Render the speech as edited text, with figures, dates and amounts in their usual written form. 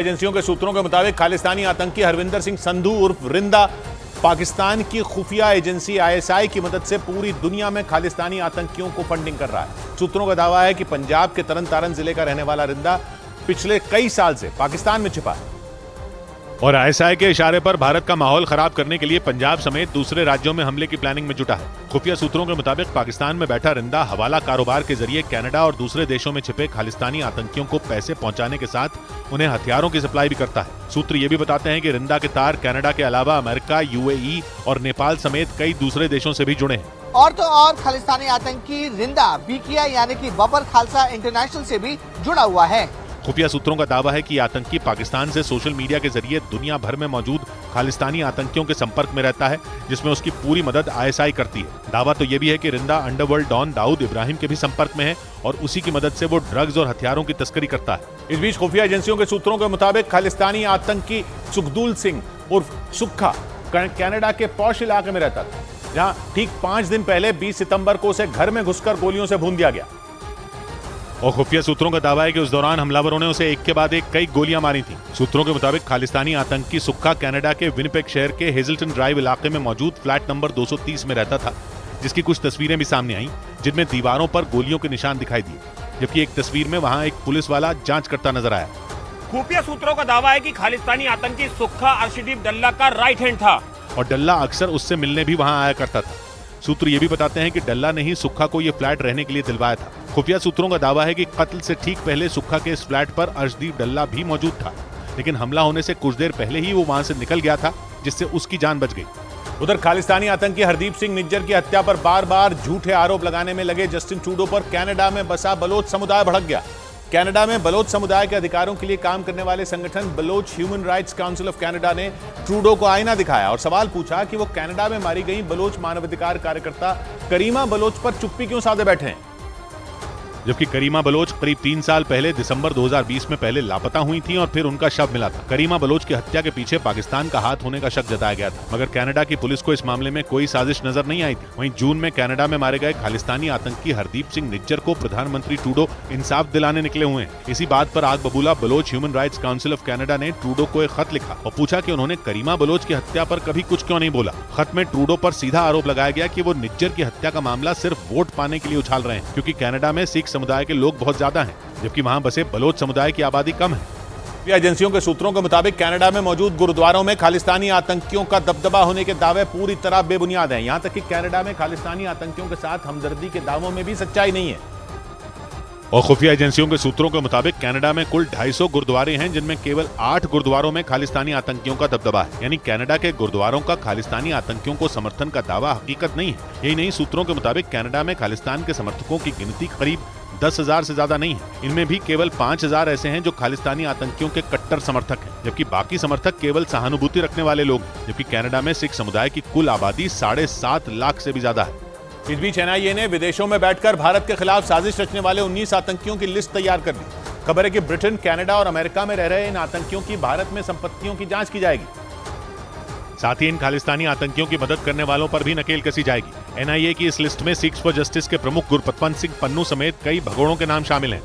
एजेंसियों के सूत्रों के मुताबिक खालिस्तानी आतंकी हरविंदर सिंह संधू उर्फ रिंदा पाकिस्तान की खुफिया एजेंसी आईएसआई की मदद से पूरी दुनिया में खालिस्तानी आतंकियों को फंडिंग कर रहा है। सूत्रों का दावा है कि पंजाब के तरन तारन जिले का रहने वाला रिंदा पिछले कई साल से पाकिस्तान में छिपा है और आईएसआई के इशारे पर भारत का माहौल खराब करने के लिए पंजाब समेत दूसरे राज्यों में हमले की प्लानिंग में जुटा है। खुफिया सूत्रों के मुताबिक पाकिस्तान में बैठा रिंदा हवाला कारोबार के जरिए कनाडा और दूसरे देशों में छिपे खालिस्तानी आतंकियों को पैसे पहुंचाने के साथ उन्हें हथियारों की सप्लाई भी करता है। सूत्र ये भी बताते हैं कि रिंदा के तार कनाडा के अलावा अमेरिका, यूएई और नेपाल समेत कई दूसरे देशों से भी जुड़े हैं। और तो और खालिस्तानी आतंकी रिंदा बीकिया यानी कि बबर खालसा इंटरनेशनल से भी जुड़ा हुआ है। खुफिया सूत्रों का दावा है कि आतंकी पाकिस्तान से सोशल मीडिया के जरिए दुनिया भर में मौजूद खालिस्तानी आतंकियों के संपर्क में रहता है, जिसमें उसकी पूरी मदद आईएसआई करती है। दावा तो ये भी है कि रिंदा अंडरवर्ल्ड डॉन दाऊद इब्राहिम के भी संपर्क में है और उसी की मदद से वो ड्रग्स और हथियारों की तस्करी करता है। इस बीच खुफिया एजेंसियों के सूत्रों के मुताबिक खालिस्तानी आतंकी सुखदूल सिंह उर्फ सुक्खा कनाडा के पॉश इलाके में रहता था, जहां ठीक 5 दिन पहले 20 सितंबर को उसे घर में घुसकर गोलियों से भून दिया गया और खुफिया सूत्रों का दावा है कि उस दौरान हमलावरों ने उसे एक के बाद एक कई गोलियां मारी थीं। सूत्रों के मुताबिक खालिस्तानी आतंकी सुक्खा कनाडा के विनिपेग शहर के हेजल्टन ड्राइव इलाके में मौजूद फ्लैट नंबर 230 में रहता था, जिसकी कुछ तस्वीरें भी सामने आईं, जिनमें दीवारों पर गोलियों के निशान दिखाई दिए, जबकि एक तस्वीर में वहां एक पुलिस वाला जांच करता नजर आया। खुफिया सूत्रों का दावा है कि खालिस्तानी आतंकी सुक्खा अर्शदीप डल्ला का राइट हैंड था और डल्ला अक्सर उससे मिलने भी वहां आया करता था। सूत्र ये भी बताते हैं कि डल्ला ने ही सुक्खा को यह फ्लैट रहने के लिए दिलवाया था। खुफिया सूत्रों का दावा है कि कत्ल से ठीक पहले सुक्खा के इस फ्लैट पर अर्शदीप डल्ला भी मौजूद था, लेकिन हमला होने से कुछ देर पहले ही वो वहां से निकल गया था, जिससे उसकी जान बच गई। उधर खालिस्तानी आतंकी हरदीप सिंह निज्जर की हत्या पर बार बार झूठे आरोप लगाने में लगे जस्टिन ट्रूडो पर कनाडा में बसा बलोच समुदाय भड़क गया। कनाडा में बलोच समुदाय के अधिकारों के लिए काम करने वाले संगठन Baloch human rights council of Canada ने ट्रूडो को आईना दिखाया और सवाल पूछा कि वो कनाडा में मारी गई बलोच मानवाधिकार कार्यकर्ता करीमा बलोच पर चुप्पी क्यों साधे बैठे हैं, जबकि करीमा बलोच करीब 3 साल पहले दिसंबर 2020 में पहले लापता हुई थी और फिर उनका शव मिला था। करीमा बलोच की हत्या के पीछे पाकिस्तान का हाथ होने का शक जताया गया था, मगर कनाडा की पुलिस को इस मामले में कोई साजिश नजर नहीं आई थी। वहीं जून में कनाडा में मारे गए खालिस्तानी आतंकी हरदीप सिंह निज्जर को प्रधानमंत्री ट्रूडो इंसाफ दिलाने निकले हुए हैं। इसी बात पर आग बबूला Baloch human rights council of Canada ने ट्रूडो को एक खत लिखा और पूछा कि उन्होंने करीमा बलोच की हत्या पर कभी कुछ क्यों नहीं बोला। खत में ट्रूडो पर सीधा आरोप लगाया गया कि वो निज्जर की हत्या का मामला सिर्फ वोट पाने के लिए उछाल रहे हैं, क्योंकि कनाडा में सिख समुदाय के लोग बहुत ज्यादा हैं, जबकि वहां बसे बलोच समुदाय की आबादी कम है। एजेंसियों के सूत्रों के मुताबिक कनाडा में मौजूद गुरुद्वारों में खालिस्तानी आतंकियों का दबदबा होने के दावे पूरी तरह बेबुनियाद हैं। यहां तक कि कनाडा में खालिस्तानी आतंकियों के साथ हमदर्दी के दावों में भी सच्चाई नहीं है। और खुफिया एजेंसियों के सूत्रों के मुताबिक कनाडा में कुल 250 गुरुद्वारे हैं, जिनमें केवल 8 गुरुद्वारों में खालिस्तानी आतंकियों का दबदबा है। यानी कनाडा के गुरुद्वारों का खालिस्तानी आतंकियों को समर्थन का दावा हकीकत नहीं है। यही नहीं, सूत्रों के मुताबिक कनाडा में खालिस्तान के समर्थकों की गिनती करीब 10,000 से ज्यादा नहीं है। इनमें भी केवल 5,000 ऐसे हैं जो खालिस्तानी आतंकियों के कट्टर समर्थक हैं, जबकि बाकी समर्थक केवल सहानुभूति रखने वाले लोग हैं। जबकि कनाडा में सिख समुदाय की कुल आबादी 7.5 लाख से भी ज्यादा है। इस बीच एनआईए ने विदेशों में बैठकर भारत के खिलाफ साजिश रचने वाले 19 आतंकियों की लिस्ट तैयार कर ली। खबर है कि ब्रिटेन, कनाडा और अमेरिका में रह रहे इन आतंकियों की भारत में संपत्तियों की जांच की जाएगी। साथ ही इन खालिस्तानी आतंकियों की मदद करने वालों पर भी नकेल कसी जाएगी। एनआईए की इस लिस्ट में सिक्स फॉर जस्टिस के प्रमुख गुरपतवंत सिंह पन्नू समेत कई भगोड़ों के नाम शामिल हैं।